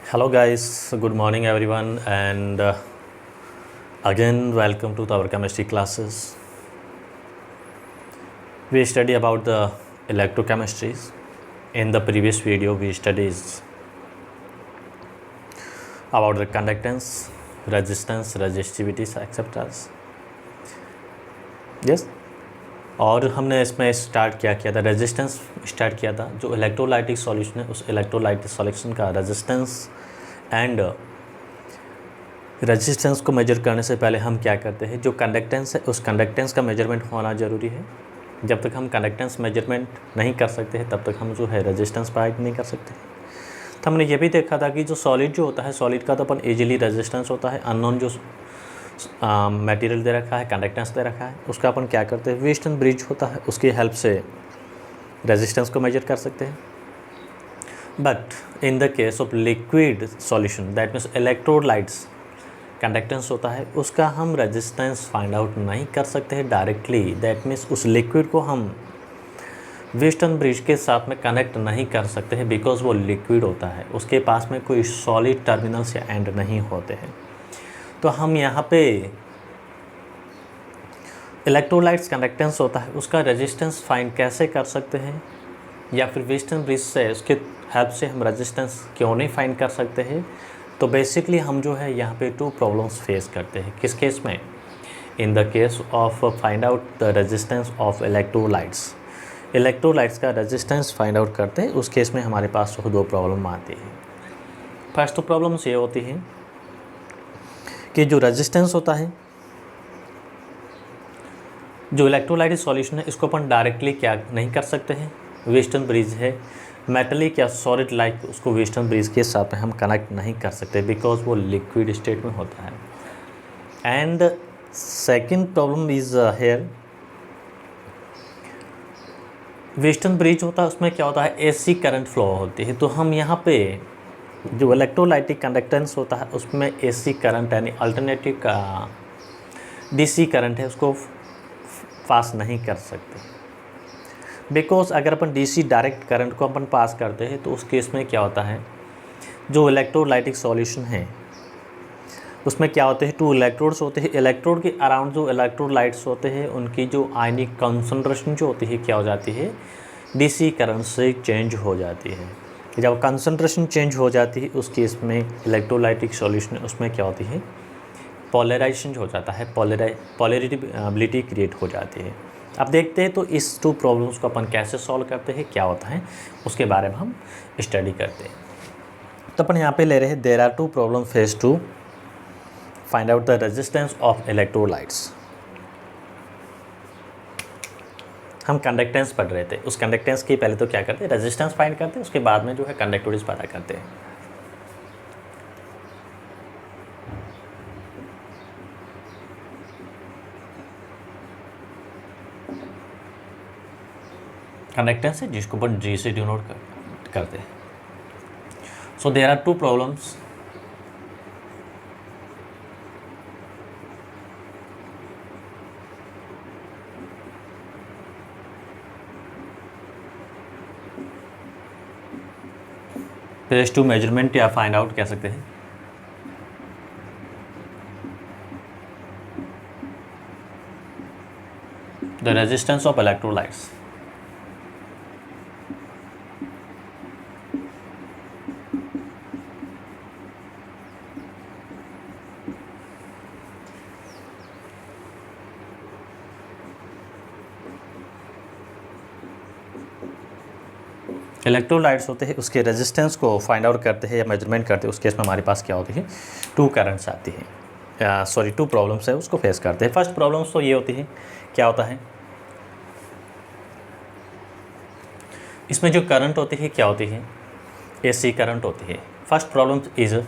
Hello, guys. Good morning, everyone, and again, welcome to our chemistry classes. We study about the electrochemistries. In the previous video, we studied about the conductance, resistance, resistivities, etc. Yes. और हमने इसमें start क्या किया था, resistance start किया था. जो electrolytic solution है उस इलेक्ट्रोलाइटिक सॉल्यूशन का रेजिस्टेंस एंड रेजिस्टेंस को मेजर करने से पहले हम क्या करते हैं, जो कंडक्टेंस है उस कंडक्टेंस का मेजरमेंट होना ज़रूरी है. जब तक हम कंडक्टेंस मेजरमेंट नहीं कर सकते हैं तब तक हम जो है रेजिस्टेंस फाइंड नहीं कर सकते. तो हमने ये भी देखा था कि जो सॉलिड जो होता है, सॉलिड का तो अपन इजीली रेजिस्टेंस होता है. अननोन जो मटेरियल दे रखा है, कंडक्टेंस दे रखा है, उसका अपन क्या करते हैं, व्हीटस्टोन ब्रिज होता है, उसकी हेल्प से रेजिस्टेंस को मेजर कर सकते हैं. But in the case of liquid solution, that means electrolytes, conductance होता है, उसका हम रेजिस्टेंस फाइंड आउट नहीं कर सकते हैं डायरेक्टली. दैट मीन्स उस लिक्विड को हम व्हीटस्टोन ब्रिज के साथ में कनेक्ट नहीं कर सकते हैं, बिकॉज वो लिक्विड होता है, उसके पास में कोई सॉलिड टर्मिनल्स या एंड नहीं होते हैं. तो हम यहाँ पे इलेक्ट्रोलाइट्स कंडक्टेंस होता है, उसका रेजिस्टेंस फाइंड कैसे कर सकते हैं, या फिर व्हीटस्टोन ब्रिज से उसके हेल्प से हम रेजिस्टेंस क्यों नहीं फाइंड कर सकते हैं. तो बेसिकली हम जो है यहाँ पे टू प्रॉब्लम्स फेस करते हैं. किस केस में? In the case of find out the resistance of electrolytes. Electrolytes का रेजिस्टेंस फाइंड आउट करते हैं, उस केस में हमारे पास दो प्रॉब्लम आती है. फर्स्ट तो प्रॉब्लम्स ये होती है कि जो रेजिस्टेंस होता है, जो इलेक्ट्रोलाइटिक सॉल्यूशन है, इसको अपन डायरेक्टली क्या नहीं कर सकते हैं, व्हीटस्टोन ब्रिज है, मेटलिक या सॉलिड लाइक, उसको व्हीटस्टोन ब्रिज के साथ में हम कनेक्ट नहीं कर सकते बिकॉज वो लिक्विड स्टेट में होता है. And second problem is here, Wheatstone bridge होता है, उसमें क्या होता है, एसी करंट फ्लो होती है. तो हम यहाँ पे जो इलेक्ट्रोलाइटिक कंडक्टेंस होता है उसमें एसी करंट यानी अल्टरनेटिव का डीसी करंट है, उसको पास नहीं कर सकते. बिकॉज अगर अपन डीसी डायरेक्ट करंट को अपन पास करते हैं तो उस केस में क्या होता है, जो इलेक्ट्रोलाइटिक सॉल्यूशन है उसमें क्या होते हैं, टू इलेक्ट्रोड्स होते हैं. इलेक्ट्रोड के अराउंड जो इलेक्ट्रोलाइट्स होते हैं उनकी जो आयनिक कंसंट्रेशन जो होती है क्या हो जाती है, डीसी करंट से चेंज हो जाती है. जब कंसंट्रेशन चेंज हो जाती है उस केस में इलेक्ट्रोलाइटिक सॉल्यूशन उसमें क्या होती है, पोलराइजेशन हो जाता है, पोलैरिटी क्रिएट हो जाती है. अब देखते हैं तो इस टू प्रॉब्लम्स को अपन कैसे सॉल्व करते हैं, क्या होता है उसके बारे में हम स्टडी करते हैं. तो अपन यहाँ पे ले रहे हैं, there are two problem phase to find out the resistance of electrolytes. हम कंडक्टेंस पढ़ रहे थे, उस कंडक्टेंस की पहले तो क्या करते हैं, रेजिस्टेंस फाइंड करते हैं, उसके बाद में जो है कंडक्टिविटीज पता करते हैं. कंडक्टेंस है जिसको अपन जी से डिनोट करते हैं. So there are two problems. Phase to measurement या फाइंड आउट कह सकते हैं. The resistance of electrolytes. Electrolytes होते हैं, उसके रेजिस्टेंस को फाइंड आउट करते हैं या मेजरमेंट करते हैं. उस केस में हमारे पास क्या होती है, टू करंट्स आती है, सॉरी टू प्रॉब्लम्स है, उसको फेस करते हैं. फर्स्ट प्रॉब्लम्स तो ये होती है, क्या होता है, इसमें जो करंट होती है क्या होती है, एसी करंट होती है. First problem is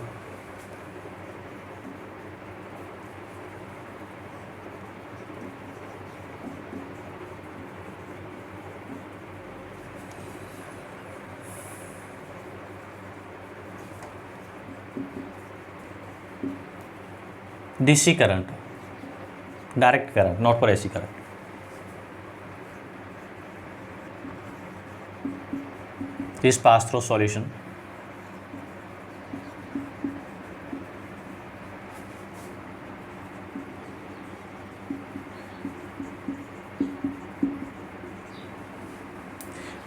DC current, direct current, not for AC current. is passed through solution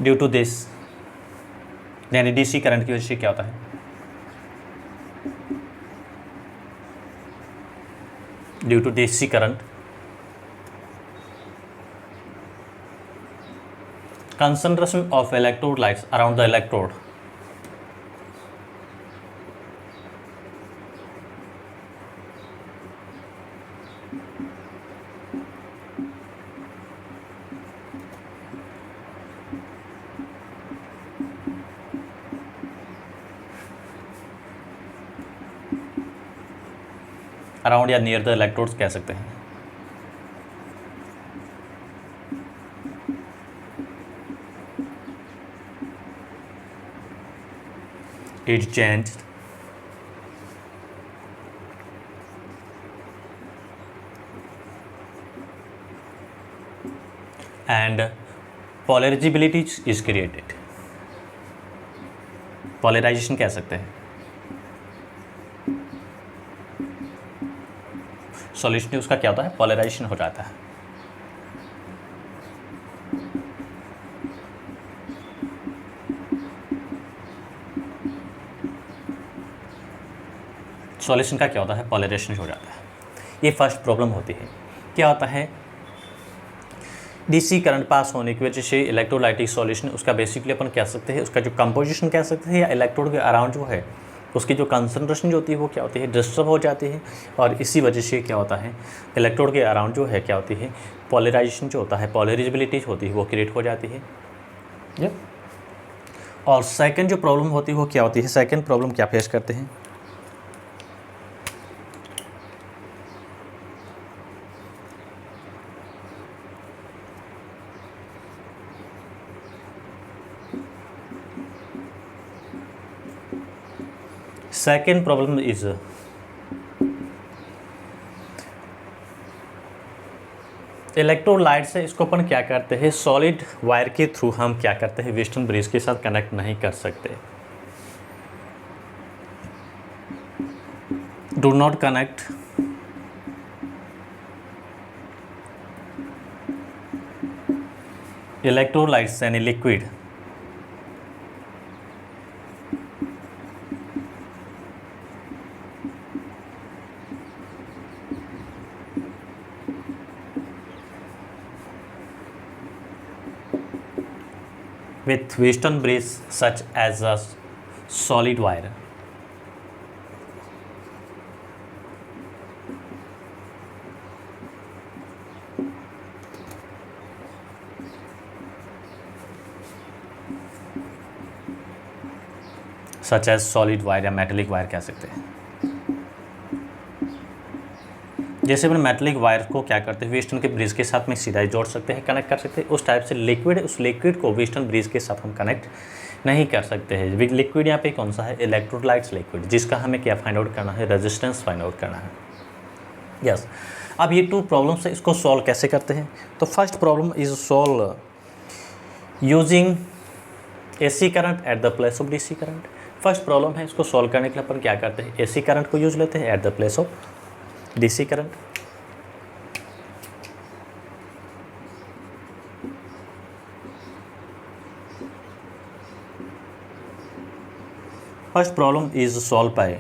due to this, यानी डीसी करंट की वजह से क्या होता है, due to DC current concentration of electrolytes around the electrode around या near the electrodes कह सकते हैं। It changed and polarizability is created, polarization कह सकते हैं। सॉल्यूशन उसका क्या होता है, पोलराइजेशन हो जाता है। सॉल्यूशन का क्या होता है, पोलराइजेशन हो जाता है। ये फर्स्ट प्रॉब्लम होती है। क्या होता है, डीसी करंट पास होने की वजह से इलेक्ट्रोलाइटिक सॉल्यूशन, उसका बेसिकली अपन कह सकते हैं, उसका जो कंपोजिशन कह सकते हैं, या इलेक्ट्रोड के अराउंड जो है उसकी जो कंसंट्रेशन जो होती है वो क्या होती है, डिस्टर्ब हो जाती है। और इसी वजह से क्या होता है, इलेक्ट्रोड के अराउंड जो है क्या होती है, पोलराइजेशन जो होता है, पोलराइजेबिलिटी होती है वो क्रिएट हो जाती है। और सेकंड जो प्रॉब्लम होती है वो क्या होती है, सेकंड प्रॉब्लम क्या फेस करते हैं, सेकेंड प्रॉब्लम इज इलेक्ट्रोलाइट से इसको अपन क्या करते हैं, सॉलिड वायर के थ्रू हम क्या करते हैं, वेस्टर्न ब्रिज के साथ कनेक्ट नहीं कर सकते। डू नॉट कनेक्ट इलेक्ट्रोलाइट्स यानी liquid with Western bridge such as a solid wire. Such as solid wire या मेटेलिक वायर कह सकते हैं। जैसे अपन मेटेलिक वायर को क्या करते हैं, वेस्टर्न के ब्रिज के साथ में सीधा जोड़ सकते हैं, कनेक्ट कर सकते हैं। उस टाइप से लिक्विड, उस लिक्विड को वेस्टर्न ब्रिज के साथ हम कनेक्ट नहीं कर सकते हैं। लिक्विड यहाँ पे कौन सा है, इलेक्ट्रोलाइट्स लिक्विड, जिसका हमें क्या फाइंड आउट करना है, रेजिस्टेंस फाइंड आउट करना है। यस, अब ये टू प्रॉब्लम्स है, इसको सॉल्व कैसे करते हैं। तो first problem is solve using AC current at the place of DC current. First problem है, इसको सॉल्व करने के लिए अपन क्या करते हैं, एसी करंट को यूज लेते हैं at the place of DC current. First problem is solve by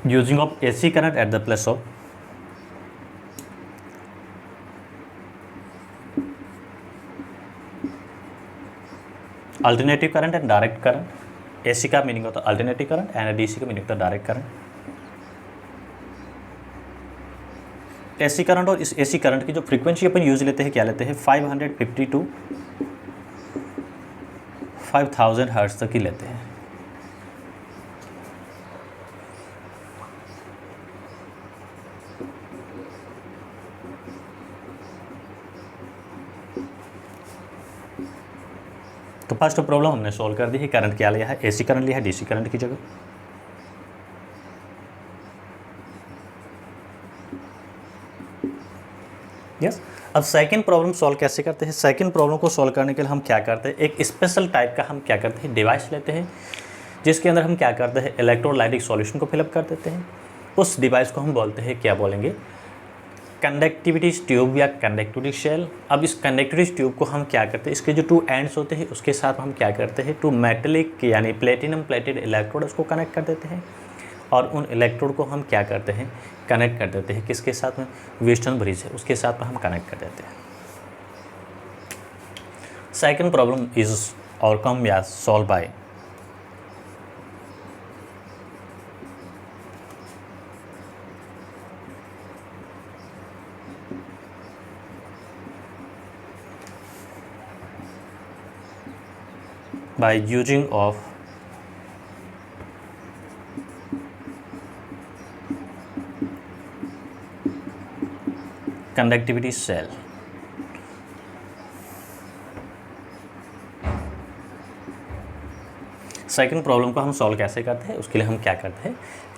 using of AC current at the place of alternative current and direct current। AC का मीनिंग होता है अल्टरनेटिव करंट एंड DC का meaning होता है direct current. AC current और इस AC current की जो फ्रीक्वेंसी अपन यूज लेते हैं, क्या लेते हैं, 550 टू 5000 हर्ट्ज तक ही लेते हैं। तो फर्स्ट प्रॉब्लम हमने सॉल्व कर दी है। करंट क्या लिया है, एसी करंट लिया है डीसी करंट की जगह। यस, अब सेकंड प्रॉब्लम सॉल्व कैसे करते हैं। सेकंड प्रॉब्लम को सॉल्व करने के लिए हम क्या करते हैं, एक स्पेशल टाइप का हम क्या करते हैं, डिवाइस लेते हैं, जिसके अंदर हम क्या करते हैं, इलेक्ट्रोलाइटिक सॉल्यूशन को फिलअप कर देते हैं। उस डिवाइस को हम बोलते हैं, क्या बोलेंगे, कंडक्टिविटी ट्यूब या कंडक्टिविटी शेल। अब इस कंडक्टिविटी ट्यूब को हम क्या करते हैं, इसके जो 2 एंड्स होते हैं उसके साथ हम क्या करते हैं, 2 मेटेलिक यानी प्लेटिनम प्लेटेड इलेक्ट्रोड उसको कनेक्ट कर देते हैं, और उन इलेक्ट्रोड को हम क्या करते हैं, कनेक्ट कर देते हैं किसके साथ में, व्हीटस्टोन ब्रिज है उसके साथ में हम कनेक्ट कर देते हैं। सेकंड प्रॉब्लम इज ओवरकम या solve by using of conductivity cell। Second problem को हम सॉल्व कैसे करते हैं, उसके लिए हम क्या करते हैं,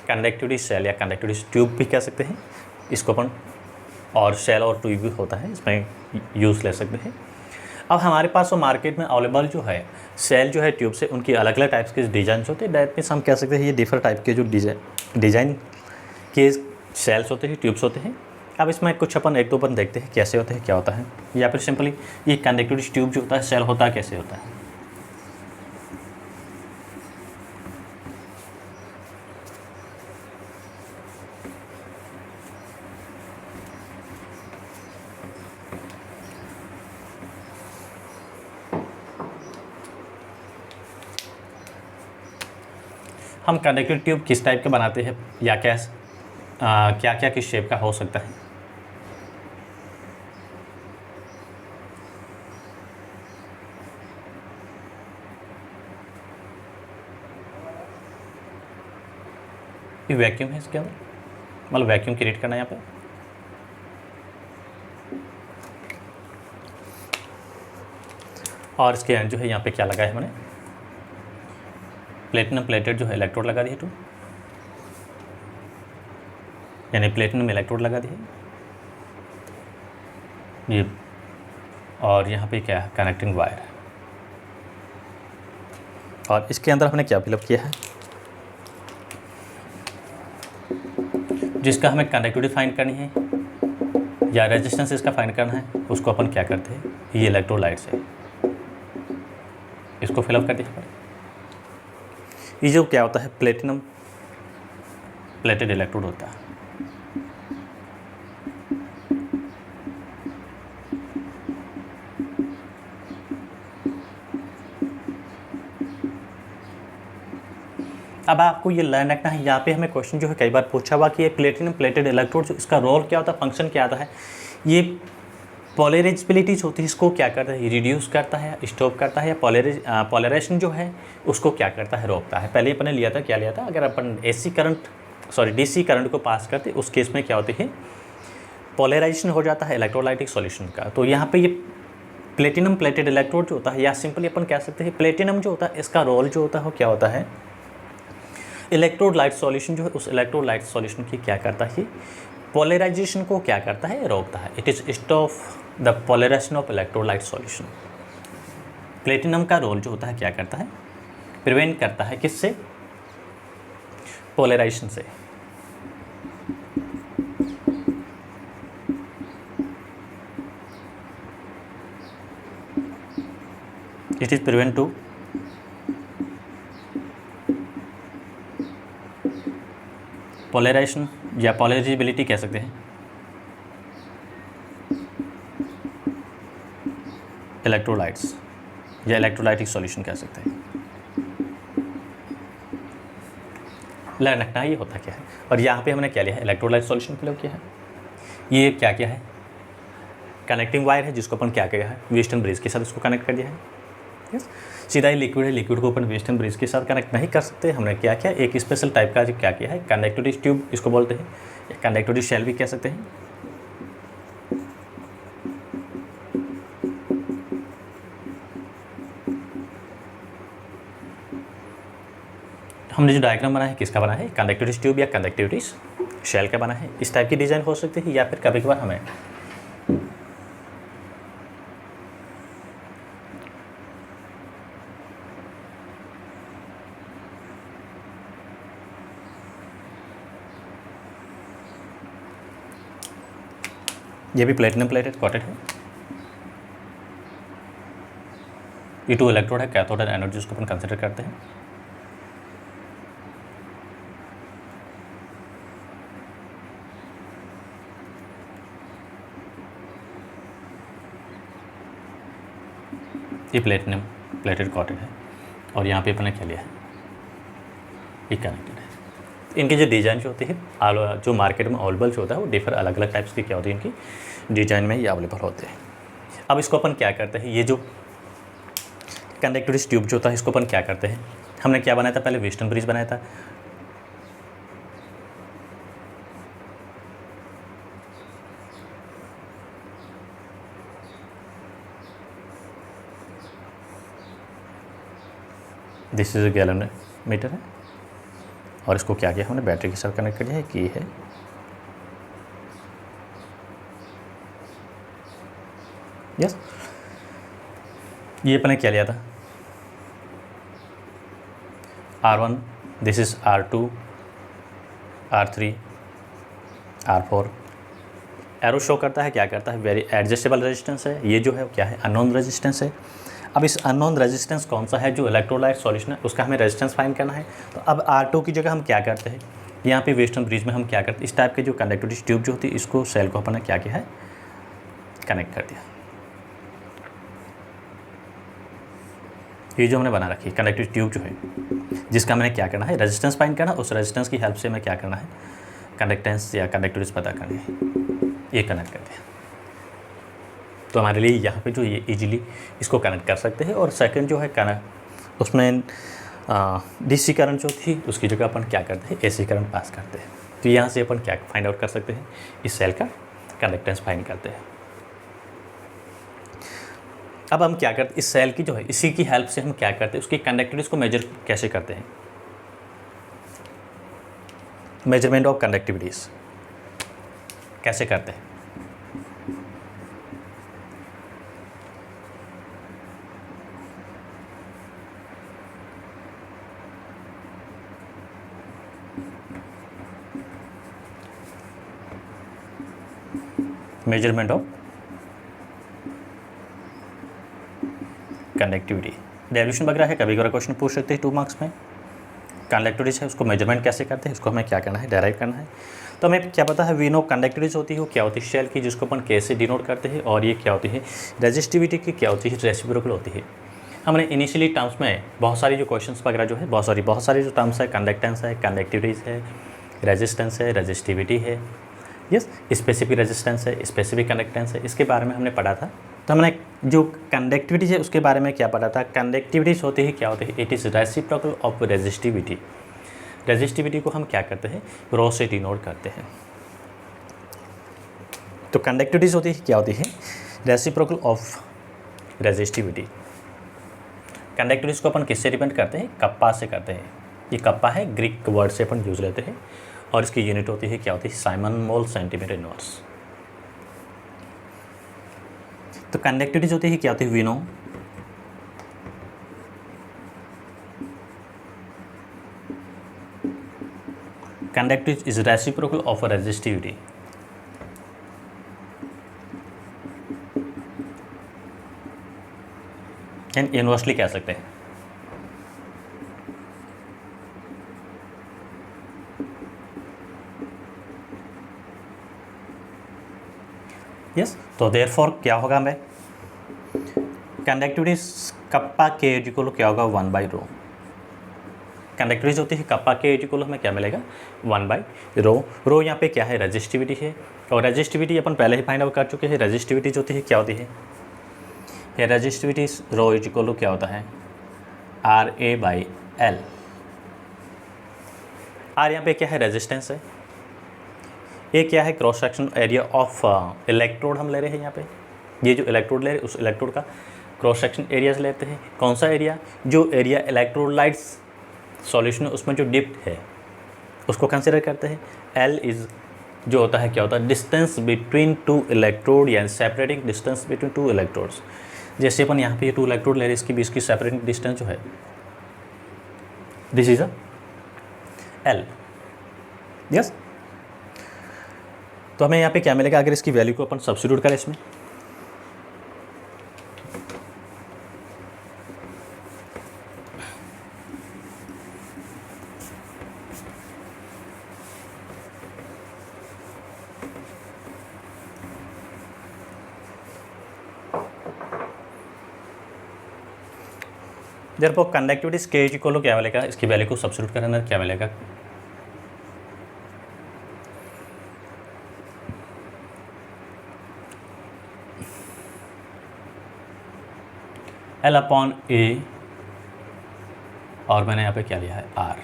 कंडक्टिविटी सेल या कंडक्टिविटी ट्यूब भी कह सकते हैं इसको अपन, और सेल और ट्यूब भी होता है, इसमें यूज़ ले सकते हैं। अब हमारे पास वो मार्केट में अवेलेबल जो है सेल जो है ट्यूब से, उनकी अलग अलग टाइप्स के डिज़ाइन होते हैं। दैट मीन्स हम कह सकते हैं ये डिफरेंट टाइप के जो डिज़ाइन के सेल्स होते हैं, ट्यूब्स होते हैं। अब इसमें कुछ अपन 1-2 अपन देखते हैं कैसे होते हैं, क्या होता है, या फिर सिंपली ये कंडक्टिविटी ट्यूब जो होता है सेल होता है कैसे होता है। हम कंडक्टिविटी ट्यूब किस टाइप के बनाते हैं, या क्या क्या किस शेप का हो सकता है। ये वैक्यूम है इसके अंदर, मतलब वैक्यूम क्रिएट करना है यहाँ पे। और इसके एंड जो है यहाँ पे क्या लगा है, मैंने प्लेटिनम प्लेटेड जो है इलेक्ट्रोड लगा दिए 2, यानी प्लेटिनम इलेक्ट्रोड लगा दिए ये, और यहाँ पे क्या है, कनेक्टिंग वायर। और इसके अंदर हमने क्या फिलअप किया है, जिसका हमें कंडक्टिविटी फाइंड करनी है या रेजिस्टेंस इसका फाइंड करना है, उसको अपन क्या करते हैं, ये इलेक्ट्रोलाइट से इसको फिलअप कर दिया। ये जो क्या होता है, प्लेटिनम प्लेटेड इलेक्ट्रोड होता है। अब आपको ये लर्न रखना है, यहाँ पे हमें क्वेश्चन जो है कई बार पूछा हुआ कि ये प्लेटिनम प्लेटेड इलेक्ट्रोड जो इसका रोल क्या होता है, फंक्शन क्या आता है। ये पोलराइजेबिलिटीज होती है, इसको क्या करता है, रिड्यूस करता है, स्टॉप करता है, या पोलराइजेशन जो है उसको क्या करता है, रोकता है। पहले अपने लिया था, क्या लिया था, अगर अपन डीसी करंट को पास करते उस केस में क्या होती है, पोलराइजेशन हो जाता है इलेक्ट्रोलाइटिक सॉल्यूशन का। तो यहाँ पे ये प्लेटिनम प्लेटेड इलेक्ट्रोड जो होता है, या सिंपली अपन कह सकते हैं प्लेटिनम जो होता है इसका रोल जो होता है वो क्या होता है, इलेक्ट्रोलाइट सॉल्यूशन जो है उस इलेक्ट्रोलाइट सॉल्यूशन की क्या करता है, पोलराइजेशन को क्या करता है, रोकता है। It is stop the polarisation of electrolyte solution. Platinum का रोल जो होता है क्या करता है, प्रिवेंट करता है, किससे, पोलराइजेशन से। It is prevent to polarisation या पोलराइजेबिलिटी कह सकते हैं, इलेक्ट्रोलाइट्स या इलेक्ट्रोलाइटिक सॉल्यूशन कह सकते हैं। लर्न रखना ये होता क्या है। और यहाँ पे हमने क्या लिया है, इलेक्ट्रोलाइट सॉल्यूशन फिलअप किया है। ये क्या किया है, कनेक्टिंग वायर है जिसको अपन क्या किया है, व्हीटस्टोन ब्रिज के साथ इसको कनेक्ट कर दिया है। यस, सीधा ही लिक्विड है, लिक्विड को अपन व्हीटस्टोन ब्रिज के साथ कनेक्ट नहीं कर सकते। हमने क्या किया, एक स्पेशल टाइप का क्या किया है, कंडक्टिविटी ट्यूब इसको बोलते हैं, या कंडक्टिविटी शेल भी कह सकते हैं। हमने जो डायग्राम बना है किसका बना है, कंडक्टिविटी ट्यूब या कंडक्टिविटी शेल का बना है। इस टाइप की डिज़ाइन हो सकती है, या फिर कभी कभार हमें ये भी प्लेटिनम प्लेटेड कॉटेड है। ये 2 इलेक्ट्रोड है, कैथोड एंड एनोड जिसको अपन कंसिडर करते हैं। ये प्लेटिनम प्लेटेड कॉटेड है और यहाँ पे अपने क्या लिया है, ये कनेक्टेड है। इनकी जो डिज़ाइन जो होती है जो मार्केट में अवेलेबल जो होता है वो डिफर अलग अलग टाइप्स की क्या होती है, इनकी डिज़ाइन में ये अवेलेबल होते हैं। अब इसको अपन क्या करते हैं, ये जो कंडक्टिविटी ट्यूब जो होता है इसको अपन क्या करते हैं, हमने क्या बनाया था, पहले व्हीटस्टोन ब्रिज बनाया था। दिस इज गैलोमीटर है और इसको क्या किया हमने, बैटरी के साथ कनेक्ट कर दिया है, की है। यस, ये अपने क्या लिया था, R1, this is R2, R3, R4। Arrow show करता है, क्या करता है, वेरी एडजस्टेबल रेजिस्टेंस है। ये जो है क्या है, अननोन रेजिस्टेंस है। अब इस अननोन रेजिस्टेंस कौन सा है, जो इलेक्ट्रोलाइट सॉल्यूशन है उसका हमें रेजिस्टेंस फाइंड करना है। तो अब R2 की जगह हम क्या करते हैं, यहाँ पे व्हीटस्टोन ब्रिज में हम क्या करते हैं, इस टाइप के जो कंडक्टिविटी ट्यूब जो होती है इसको सेल को अपने क्या किया है, कनेक्ट कर दिया। ये जो हमने बना रखी है कंडक्टिविटी ट्यूब जो है, जिसका मैंने क्या करना है, रेजिस्टेंस फाइंड करना, उस रेजिस्टेंस की हेल्प से मैं क्या करना है, कंडक्टेंस या कंडक्टिविटी पता करनी है। ये कनेक्ट कर दिया तो हमारे लिए यहाँ पे जो ये इजीली इसको कनेक्ट कर सकते हैं। और सेकंड जो है कनेक्ट, उसमें डीसी करंट जो थी उसकी जगह अपन क्या करते हैं, एसी करंट पास करते हैं। तो यहाँ से अपन क्या फाइंड आउट कर सकते हैं, इस सेल का कंडक्टेंस फाइंड करते हैं। अब हम क्या करते हैं, इस सेल की जो है इसी की हेल्प से हम क्या करते हैं, उसकी कंडक्टिविटी को मेजर कैसे करते हैं, मेजरमेंट ऑफ कंडक्टिविटीज़ कैसे करते हैं। मेजरमेंट ऑफ कंडक्टिविटी, डेरिवेशन वगैरह है, कभी कभी क्वेश्चन पूछ सकते हैं 2 मार्क्स में। कंडक्टिविटी है उसको मेजरमेंट कैसे करते हैं, इसको हमें क्या करना है, डेराइव करना है। तो हमें क्या पता है, वी नो कंडक्टिविटी होती है वो क्या होती है, शेल की, जिसको अपन के से डिनोट करते हैं। और ये क्या होती है, रेजिस्टिविटी की क्या होती है, रेसिप्रोकल होती है। हमने इनिशियली टर्म्स में बहुत सारी जो क्वेश्चंस वगैरह जो है, बहुत सारी जो टर्म्स है, कंडक्टेंस है, कंडक्टिविटीज़ है, रेजिस्टेंस है, रेजिस्टिविटी है, यस, स्पेसिफिक रेजिस्टेंस है, स्पेसिफिक कंडक्टेंस है, इसके बारे में हमने पढ़ा था। तो हमने जो कंडक्टिविटी है उसके बारे में क्या पढ़ा था, कंडक्टिविटीज़ होती है क्या होती है, it is reciprocal of resistivity. Resistivity को हम क्या करते हैं, रो से डिनोट करते हैं। तो कंडक्टिविटीज़ होती है क्या होती है, रेसिप्रोकल ऑफ रेजिस्टिविटी। कंडक्टिविटीज़ को अपन किससे डिपेंड करते हैं, कप्पा से करते हैं। ये कप्पा है, ग्रीक वर्ड से अपन यूज़ लेते हैं और इसकी यूनिट होती है क्या होती है, साइमन मोल सेंटीमीटर इनवर्स। तो कंडक्टिविटीज होती है क्या होती है, we know conductivity is reciprocal of resistivity. And inversely कह सकते हैं। यस, तो देयरफॉर क्या होगा, हमें कंडक्टिविटी कप्पा के इक्वल क्या होगा, 1/ρ। कंडक्टिविटी होती है कप्पा के इक्वल हमें क्या मिलेगा, 1/ρ। रो यहाँ पे क्या है, रेजिस्टिविटी है। और रेजिस्टिविटी अपन पहले ही फाइंड आउट कर चुके हैं। रेजिस्टिविटी जो होती है क्या होती है, ये रेजिस्टिविटी रो इक्वल क्या होता है, RA/L। आर यहाँ पे क्या है, रेजिस्टेंस है। ये क्या है, cross section area of electrode हम ले रहे हैं यहाँ पे। ये जो इलेक्ट्रोड ले रहे हैं उस इलेक्ट्रोड का क्रॉस सेक्शन एरिया से लेते हैं। कौन सा एरिया, जो एरिया इलेक्ट्रोलाइट्स सॉल्यूशन है उसमें जो डिप्ट है उसको कंसिडर करते हैं। एल इज़ जो होता है क्या होता है, डिस्टेंस बिटवीन 2 इलेक्ट्रोड, यानी सेपरेटिंग डिस्टेंस बिटवीन 2 इलेक्ट्रोड्स। जैसे अपन यहाँ पे ये 2 इलेक्ट्रोड ले रहे हैं, इसकी बीच की सेपरेटिंग डिस्टेंस जो है, this is a L. Yes, तो हमें यहाँ पे क्या मिलेगा अगर इसकी वैल्यू को अपन सब्स्टिट्यूट करें इसमें, देयरफॉर कंडक्टिविटी के इज इक्वल टू क्या मिलेगा, इसकी वैल्यू को सब्स्टिट्यूट करने अंदर क्या मिलेगा, L अपॉन ए, और मैंने यहाँ पे क्या लिया है R,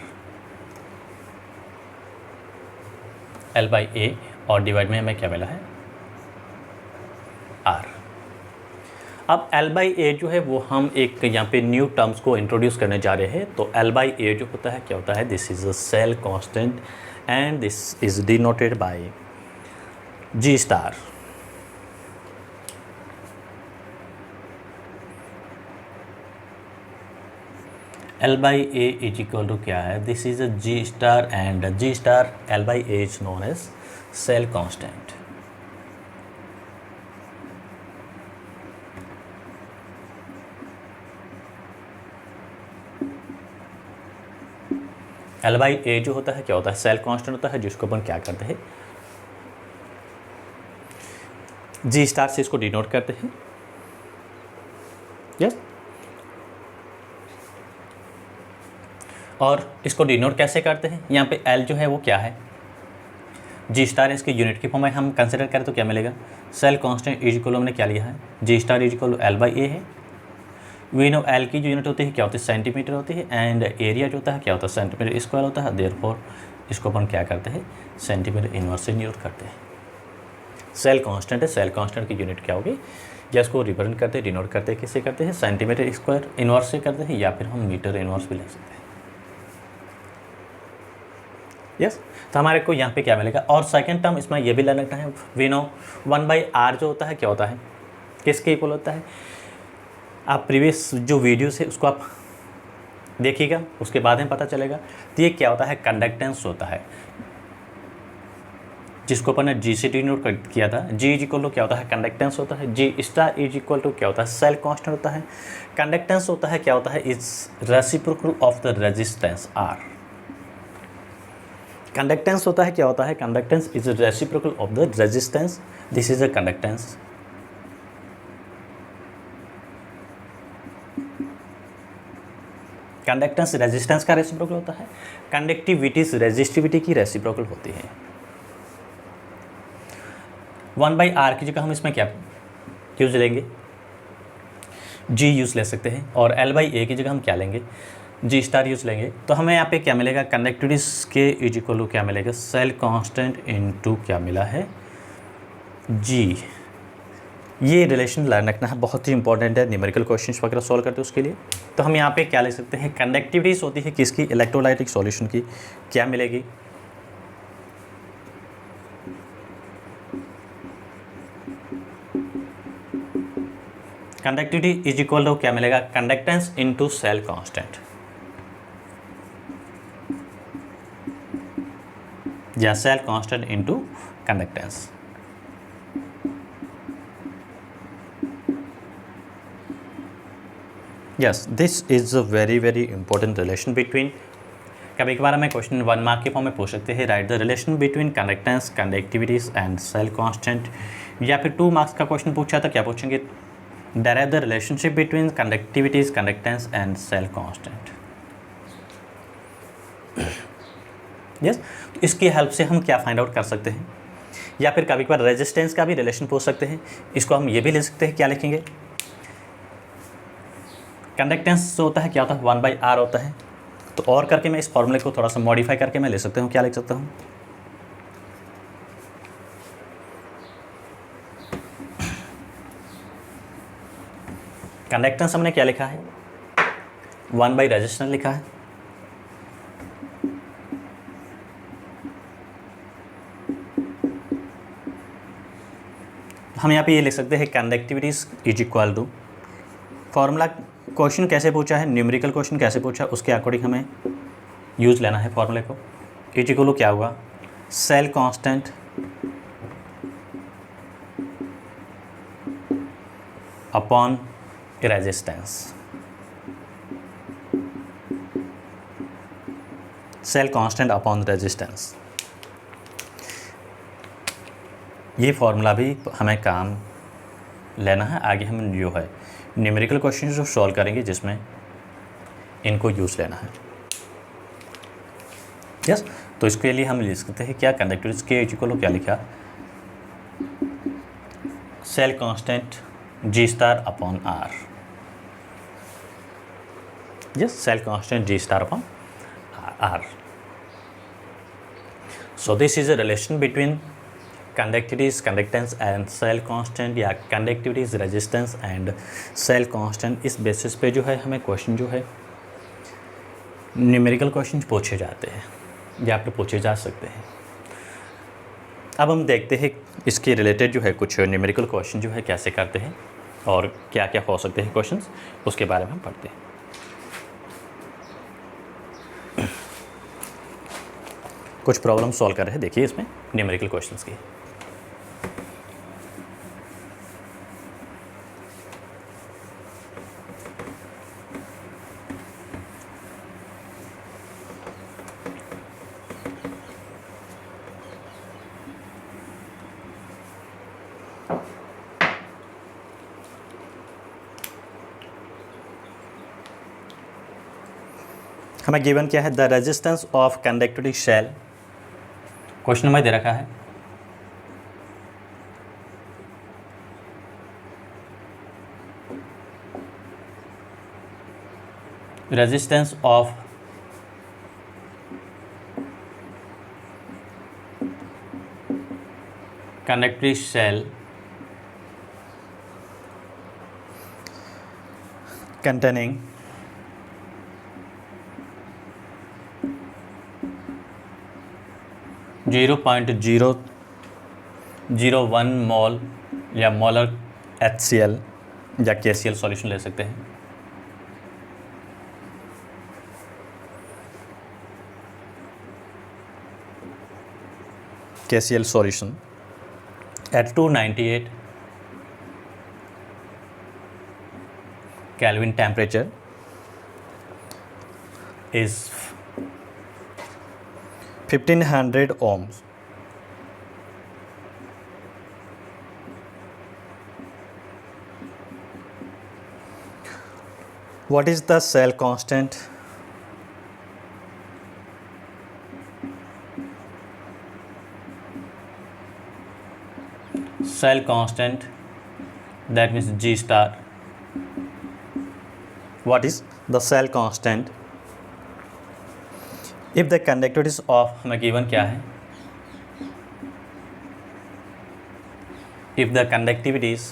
L बाई ए और डिवाइड में हमें क्या मिला है R। अब L बाई ए जो है वो हम एक यहाँ पे न्यू टर्म्स को इंट्रोड्यूस करने जा रहे हैं। तो L बाई ए जो होता है क्या होता है, this is a cell constant and this is denoted by G star. L by A is equal to क्या है, this is a G star and G star L by A is known as cell constant. L by A जो होता है क्या होता है, cell constant होता है, जिसको अपन क्या करते हैं G स्टार से इसको डिनोट करते हैं। यस, और इसको डिनोट कैसे करते हैं, यहाँ पे L जो है वो क्या है G स्टार, इसके यूनिट की फॉर्म में हम कंसिडर करें तो क्या मिलेगा, सेल कांस्टेंट इज इक्वल हमने क्या लिया है G star is equal L by A है। वी नो L की जो यूनिट होती है क्या होती है सेंटीमीटर होती है, एंड एरिया जो होता है क्या होता है सेंटीमीटर स्क्वायर होता है। देयरफॉर इसको अपन क्या करते हैं सेंटीमीटर इनवर्स से यूज करते हैं। सेल कांस्टेंट है, सेल कांस्टेंट की यूनिट क्या होगी, या इसको रिप्रेजेंट करते हैं डिनोट करते हैं किससे करते हैं सेंटीमीटर स्क्वायर इनवर्स से करते हैं, या फिर हम मीटर इनवर्स भी ले सकते हैं। यस, तो हमारे को यहाँ पे क्या मिलेगा। और सेकंड टर्म इसमें ये भी लेना है, वी नो 1/r जो होता है क्या होता है किसके इक्वल होता है। आप प्रीवियस जो वीडियोस है उसको आप देखिएगा, उसके बाद में पता चलेगा। तो ये क्या होता है कंडक्टेंस होता है, जिसको अपन ने G से डिनोट किया था। G इज इक्वल टू क्या होता है कंडक्टेंस होता है, G star is equal to क्या होता है सेल कांस्टेंट होता है। कंडक्टेंस होता है क्या होता है is reciprocal of the resistance R। Conductance होता है क्या होता है, conductance is reciprocal of the resistance, this is a conductance. Conductance resistance का रेसिप्रोकल होता है, कंडक्टिविटी रेजिस्टिविटी की रेसिप्रोकल होती है। 1/r की जगह हम इसमें क्या यूज लेंगे, G यूज ले सकते हैं, और L बाई ए की जगह हम क्या लेंगे G स्टार यूज लेंगे। तो हमें यहाँ पे क्या मिलेगा कंडक्टिविटी के इज इक्वल टू क्या मिलेगा सेल कांस्टेंट इनटू क्या मिला है G। ये रिलेशन लर्न रखना है, बहुत ही इंपॉर्टेंट है न्यूमेरिकल क्वेश्चंस वगैरह सॉल्व करते हैं उसके लिए। तो हम यहाँ पे क्या ले सकते हैं कंडक्टिविटीज होती है किसकी इलेक्ट्रोलाइटिक सॉल्यूशन की, क्या मिलेगी कंडक्टिविटी इज इक्वल टू क्या मिलेगा कंडक्टेंस इनटू सेल कांस्टेंट, या cell constant into conductance. Yes, this is a very very important relation between, कभी कभार हमें क्वेश्चन 1 मार्क के फॉर्म में पूछ सकते हैं write the relation between conductance conductivities and cell constant, या फिर 2 मार्क्स का क्वेश्चन पूछा तो क्या पूछेंगे derive the relationship between conductivities conductance and cell constant. Yes, तो इसकी हेल्प से हम क्या फाइंड आउट कर सकते हैं, या फिर कभी कभार रेजिस्टेंस का भी रिलेशन पूछ सकते हैं। इसको हम ये भी ले सकते हैं, क्या लिखेंगे कंडक्टेंस जो होता है क्या होता है 1/r होता है। तो और करके मैं इस फॉर्मूले को थोड़ा सा मॉडिफाई करके मैं ले सकता हूँ, क्या लिख सकता हूँ कंडक्टेंस हमने क्या लिखा है 1 रेजिस्टेंस लिखा है, हम यहाँ पे ये लिख सकते हैं conductivities is equal to formula. Question कैसे पूछा है, न्यूमेरिकल क्वेश्चन कैसे पूछा उसके अकॉर्डिंग हमें यूज़ लेना है फॉर्मूले को। इज इक्वल टू क्या होगा cell constant upon resistance, cell constant upon resistance. ये फॉर्मूला भी हमें काम लेना है। आगे हम जो है न्यूमेरिकल क्वेश्चन जो सॉल्व करेंगे जिसमें इनको यूज़ लेना है। यस तो इसके लिए हम लिख सकते हैं क्या, कंडक्टिविटी के इक्वल क्या लिखा, cell constant G star upon R. Yes cell constant G star upon R. So this is a relation between conductivities conductance and cell constant या conductivities resistance and cell constant। इस basis पे जो है हमें question जो है numerical question पूछे जाते हैं या फिर पूछे जा सकते हैं। अब हम देखते हैं इसके रिलेटेड जो है कुछ न्यूमेरिकल क्वेश्चन जो है कैसे करते हैं और क्या क्या हो सकते हैं क्वेश्चंस, उसके बारे में हम पढ़ते हैं। कुछ प्रॉब्लम सॉल्व कर रहे हैं, देखिए इसमें न्यूमेरिकल क्वेश्चंस की। हमें गिवन क्या है, the resistance of conductivity cell. Question number दे रखा है resistance of conductivity cell containing 0.001 mole या मोलर HCl या KCl सॉल्यूशन ले सकते हैं। KCl solution at 298 Kelvin temperature is 1500 ohms. What is the cell constant? Cell constant, that means G star. What is the cell constant if the conductivity is of, हमें given क्या है, if the conductivity is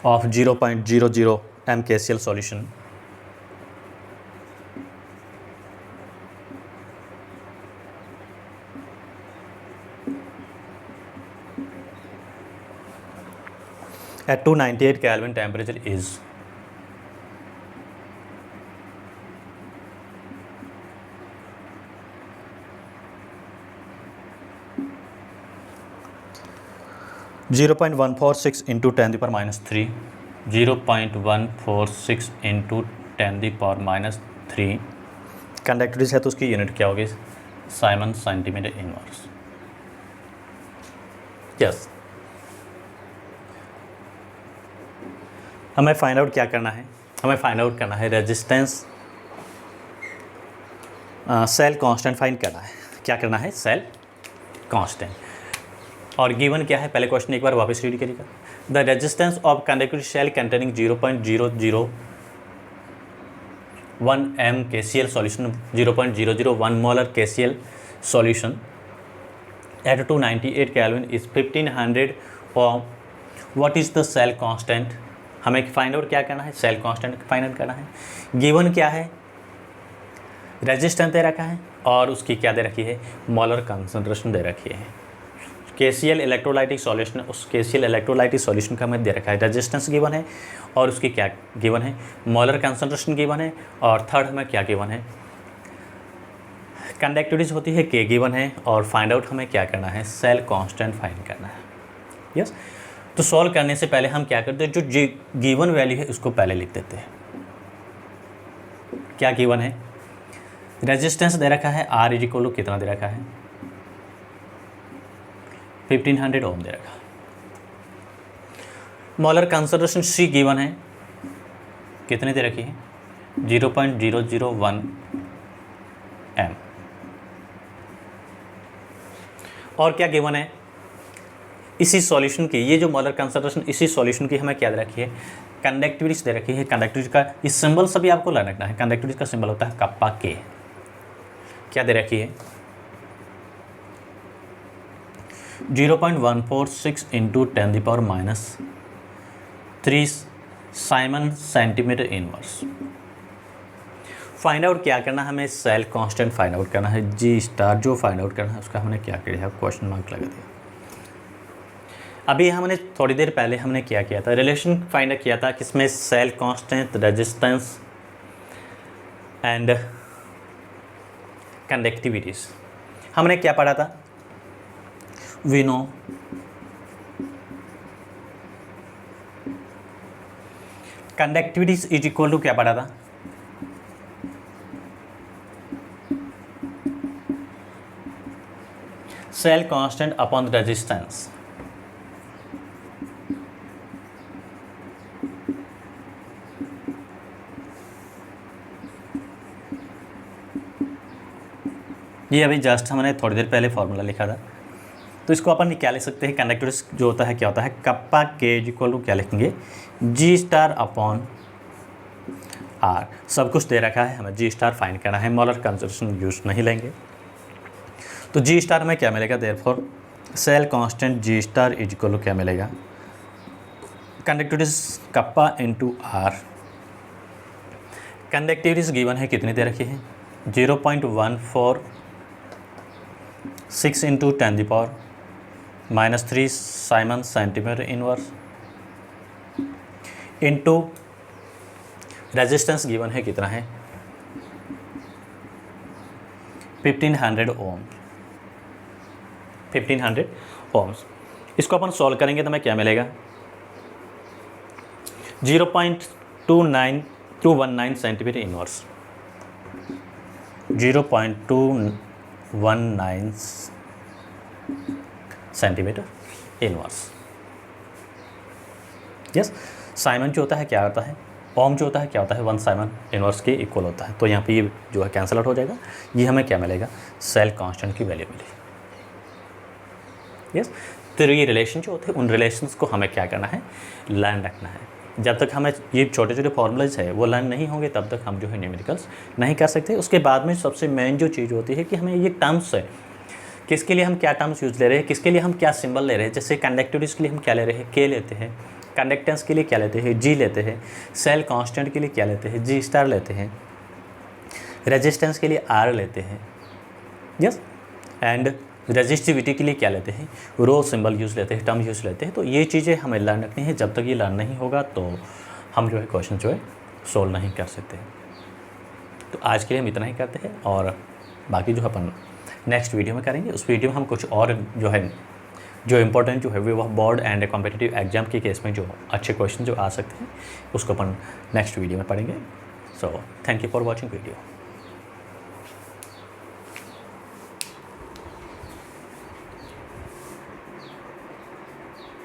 of 0.00 mKCl solution at 298 Kelvin temperature is (0.146 into 10 to the power minus 3). 0.146 into 10 to the power minus 3 conductivity है तो उसकी unit क्या होगी, Simon centimetre inverse. Yes हमें find out क्या करना है, हमें फाइंड आउट करना है रेजिस्टेंस सेल कांस्टेंट फाइंड करना है। क्या करना है, सेल कांस्टेंट। और गिवन क्या है, पहले क्वेश्चन एक बार वापस रीड करिएगा। The resistance of conductivity cell containing 0.001 mKCl solution, 0.001 molar KCl solution at 298 kelvin is 1500 ohm. What is the cell constant, हमें फाइंड आउट क्या करना है, सेल कांस्टेंट फाइंड आउट करना है। गिवन क्या है, रेजिस्टेंस दे रखा है और उसकी क्या दे रखी है, मोलर कंसंट्रेशन दे रखी है। KCl इलेक्ट्रोलाइटिक सॉल्यूशन, उस KCl इलेक्ट्रोलाइटिक सॉल्यूशन का हमें दे रखा है, रेजिस्टेंस गिवन है और उसकी क्या गिवन है, मोलर कंसंट्रेशन गिवन है और थर्ड हमें क्या गिवन है, कंडक्टिविटीज होती है के गिवन है, और फाइंड आउट हमें क्या करना है, सेल कांस्टेंट फाइंड करना है। यस, तो सॉल्व करने से पहले हम क्या करते हैं, जो गिवन वैल्यू है उसको पहले लिख देते हैं। क्या गिवन है, रेजिस्टेंस दे रखा है R इक्वल कितना दे रखा है, 1500 ओम दे रखा है। मोलर कंसंट्रेशन C गिवन है, कितने दे रखी है, 0.001 m। और क्या गिवन है, इसी सॉल्यूशन की, ये जो मोलर कंसंट्रेशन इसी सॉल्यूशन की हमें क्या दे रखी है, कंडक्टिविटी दे रखी है। कंडक्टिविटी का इस सिंबल सभी आपको ला रखना है। कंडक्टिविटी का सिंबल होता है कप्पा के। क्या दे रखी है, 0.146 into 10⁻³ siemens centimetre inverse. Find out क्या करना है हमें, सेल कांस्टेंट फाइंड आउट करना है। जी स्टार जो फाइंड आउट करना है उसका हमने क्या किया, क्वेश्चन मार्क लगा दिया। अभी हमने थोड़ी देर पहले हमने क्या किया था, रिलेशन फाइंड किया था किसमें, cell constant, resistance and conductivities. हमने क्या पढ़ा था, we know conductivities is equal to क्या पढ़ा था, सेल कांस्टेंट अपॉन रेजिस्टेंस। ये अभी जस्ट हमने थोड़ी देर पहले फॉर्मूला लिखा था, तो इसको अपन क्या लिख सकते हैं, कंडक्टिविटी जो होता है क्या होता है, कप्पा के इक्वल टू क्या लिखेंगे, जी स्टार अपॉन आर। सब कुछ दे रखा है, हमें जी स्टार फाइंड करना है, मोलर कंसंट्रेशन यूज नहीं लेंगे। तो जी स्टार में क्या मिलेगा, therefore cell constant G star is equal to क्या मिलेगा, conductivities kappa into R. Conductivities given है, कितनी दे रखी है, 0.146 into 10⁻³ siemens centimetre inverse into resistance given है, कितना है, 1500 ओम, 1500 ओम्स। इसको अपन सॉल्व करेंगे तो हमें क्या मिलेगा, 0.219 centimetre inverse, 0.219 centimetre inverse. Yes, Simon जो होता है क्या होता है, ओम जो होता है क्या होता है, 1 साइमन इनवर्स के इक्वल होता है। तो यहाँ पे ये जो है कैंसिल आउट हो जाएगा। ये हमें क्या मिलेगा, सेल कांस्टेंट की वैल्यू मिलेगी। यस, तो ये रिलेशन जो होते हैं उन रिलेशंस को हमें क्या करना है, लर्न रखना है। जब तक हमें ये छोटे छोटे फॉर्मूलाज है वो लर्न नहीं होंगे तब तक हम जो है न्यूमेरिकल्स नहीं कर सकते। उसके बाद में सबसे मेन जो चीज़ होती है कि हमें ये टर्म्स है, किसके लिए हम क्या टर्म्स यूज़ ले रहे हैं, किसके लिए हम क्या सिंबल ले रहे हैं। जैसे कंडक्टिविटीज़ के लिए हम क्या ले रहे हैं, के लेते हैं, कंडक्टेंस के लिए क्या लेते हैं, जी लेते हैं, सेल कांस्टेंट के लिए क्या लेते हैं, जी स्टार लेते हैं, रेजिस्टेंस के लिए आर लेते हैं। यस, एंड रेजिस्टिविटी के लिए क्या लेते हैं, रो सिंबल यूज़ लेते हैं, टर्म यूज़ लेते हैं। तो ये चीज़ें हमें लर्न रखनी है। जब तक ये लर्न नहीं होगा तो हम जो है क्वेश्चन जो है सोल्व नहीं कर सकते। तो आज के लिए हम इतना ही करते हैं, और बाकी जो अपन नेक्स्ट वीडियो में करेंगे। उस वीडियो में हम कुछ और जो है जो इम्पोर्टेंट जो है वो बोर्ड एंड कॉम्पिटिटिव एग्जाम के केस में जो अच्छे क्वेश्चन जो आ सकते हैं उसको अपन नेक्स्ट वीडियो में पढ़ेंगे। So thank you for watching video.